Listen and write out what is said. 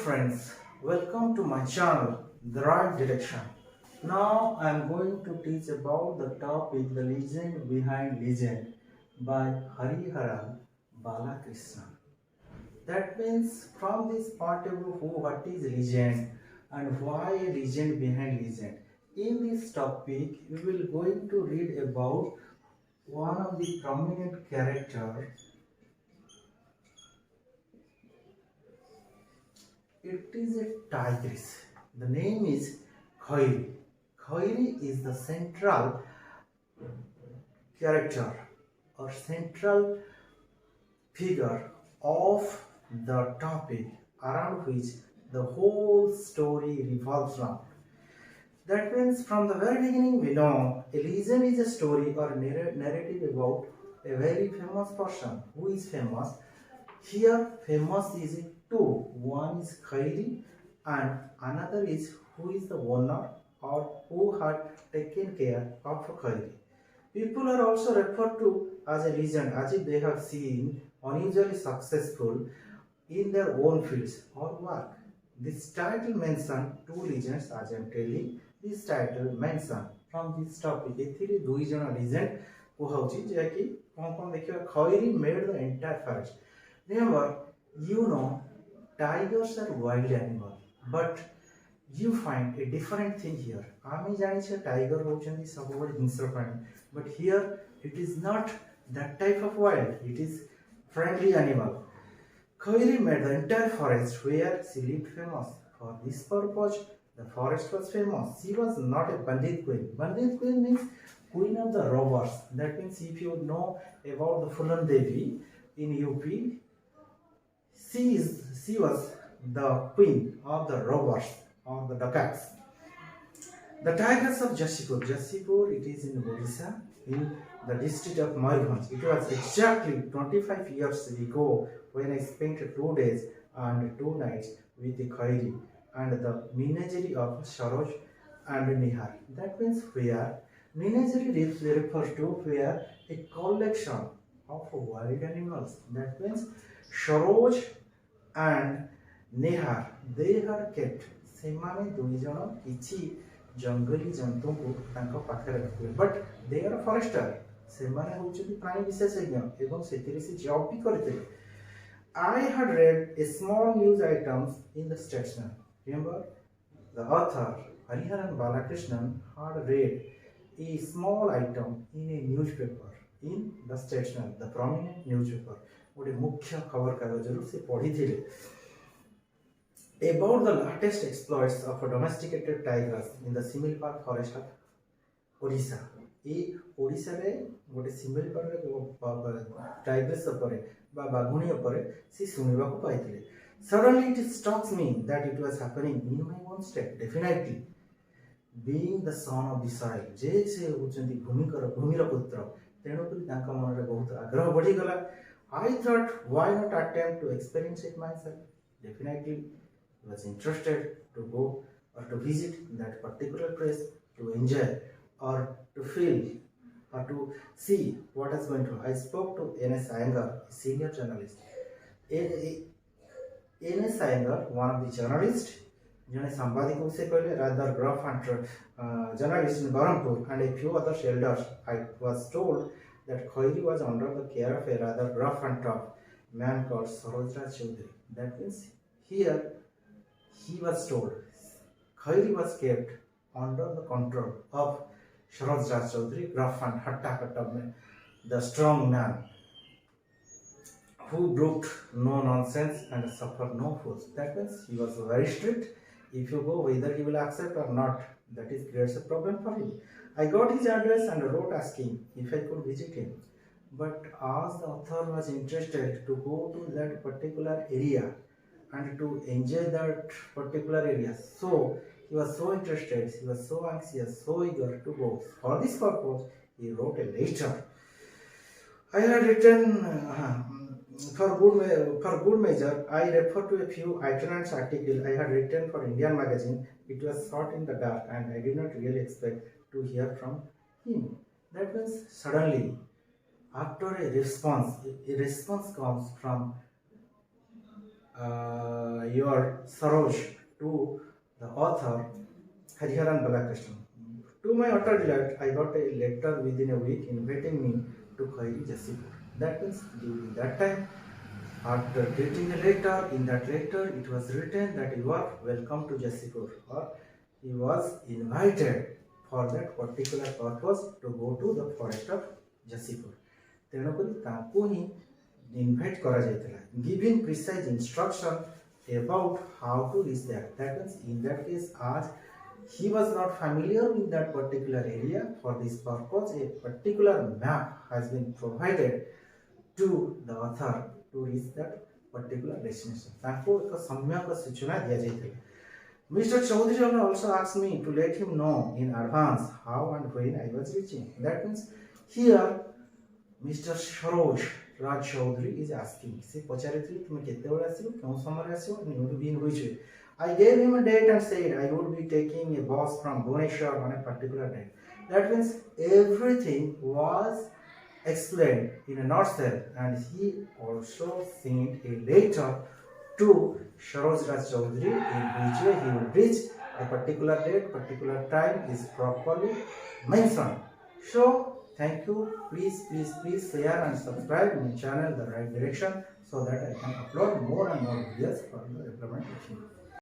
friends, welcome to my channel, The Right Direction. Now I am going to teach about the topic The Legend Behind Legend by Hariharan Bala Krishnan. That means from this point of view, what is legend and why a legend behind legend. In this topic, we will going to read about one of the prominent characters. It is a tigress. The name is KHARI. KHARI is the central character or central figure of the topic around which the whole story revolves around. That means from the very beginning we know a legend is a story or narrative about a very famous person. Who is famous? Here famous is two. One is KHARI and another is who is the owner or who had taken care of KHARI. People are also referred to as a legend as if they have seen unusually successful in their own fields or work. This title mentions two legends as I am telling. This title mentions from this topic एथिरे दुई जण legend कहउची जे कि कोन देखियो KHARI made the entire forest. Remember, you know, tigers are wild animal, but you find a different thing here. आमी जानि छे tiger होचंदी सबोबडे हिंस्र प्राणी, but here it is not that type of wild. It is friendly animal. KHARI made the entire forest where she lived famous. For this purpose, the forest was famous. She was not a bandit queen. Bandit queen means queen of the robbers. That means if you know about the Fulan Devi in UP, she was the queen of the robbers or the dacoits. The Tigress of Jasipur. Jasipur, it is in Odisha, in the district of Mayurbhanj. It was exactly 25 years ago when I spent 2 days and 2 nights with the KHARI and the menagerie of SAROJ and Nihar. That means where menagerie refers to where a collection of wild animals. That means SAROJ and Nihar, they are kept. सेमाने दुई जण किछि जंगली जंतु को तांको पाखरे रखिले, but they are forester. सेमाने होचि प्राणी विशेषज्ञ एवं सेतिरे से जॉब भी करते. I had read a small news items in the statesman. Remember, the author Hariharan Bala Krishnan had read a small item in a newspaper in the statesman, the prominent newspaper. गोटे मुख्य खबर कागज से पढ़ी about the latest exploits of a domesticated tigress in the Similipal forest of Odisha. ए ओडिसा रे गोटे Similipal tigress उपरे बा बाघुणी उपरे से सुनिबा को पाइथिले. Suddenly it strikes me that it was happening in my own state. Definitely, being the son of the soil, जे से होचंती भूमिर पुत्र, तेणु करी तांका मन रे बहुत आग्रह बढ़ी गला. I thought, why not attempt to experience it myself? Definitely was interested to go or to visit that particular place, to enjoy or to feel or to see what is going to. I spoke to N.S. Iyengar, a senior journalist. N.S. Iyengar, one of the journalists, jane sambadiko se कहले rather gruff and journalist in Barampur and a few other elders. I was told that KHARI was under the care of a rather rough and tough man called SAROJ Choudhary. That means here he was told KHARI was kept under the control of SAROJ Choudhary, rough and hatta man, the strong man who brooked no nonsense and suffered no fools. That means he was very strict. If you go, whether he will accept or not, that is creates a problem for him. I got his address and wrote asking if I could visit him. But as the author was interested to go to that particular area and to enjoy that particular area, so he was so interested, he was so anxious, so eager to go. For this purpose, he wrote a letter. I had written for good measure. I refer to a few itinerant articles I had written for Indian magazine. It was shot in the dark, and I did not really expect to hear from him. That means suddenly, after a response comes from your SAROJ to the author Hariharan Bala Krishnan. To my utter delight, I got a letter within a week inviting me to KHARI Jasipur. That means during that time, after getting a letter, in that letter it was written that you are welcome to Jasipur, or he was invited for that particular purpose to go to the forest of Jasipur. ତେଣୁକରି ତାଙ୍କୁ ହିଁ invite କରାଯାଇଥିଲା, giving precise instruction about how to reach there. That means in that case, as he was not familiar with that particular area, for this purpose a particular map has been provided to the author to reach that particular destination. ताको एक सम्यक सूचना दिया जाइଥିଲା. Mr. Choudhary also asked me to let him know in advance how and when I was reaching. That means here Mr. Saroj Raj Choudhary is asking, se pacharithili tume ketebele asibo, keun samare asibo, you been which way. I gave him a date and said I would be taking a bus from Bhubaneswar on a particular date. That means everything was explained in a nutshell, and he also sent a letter to Saroj Raj Choudhary in which way he will reach a particular date, particular time is properly mentioned. So thank you. Please share and subscribe my channel The Right Direction so that I can upload more and more videos for your implementation.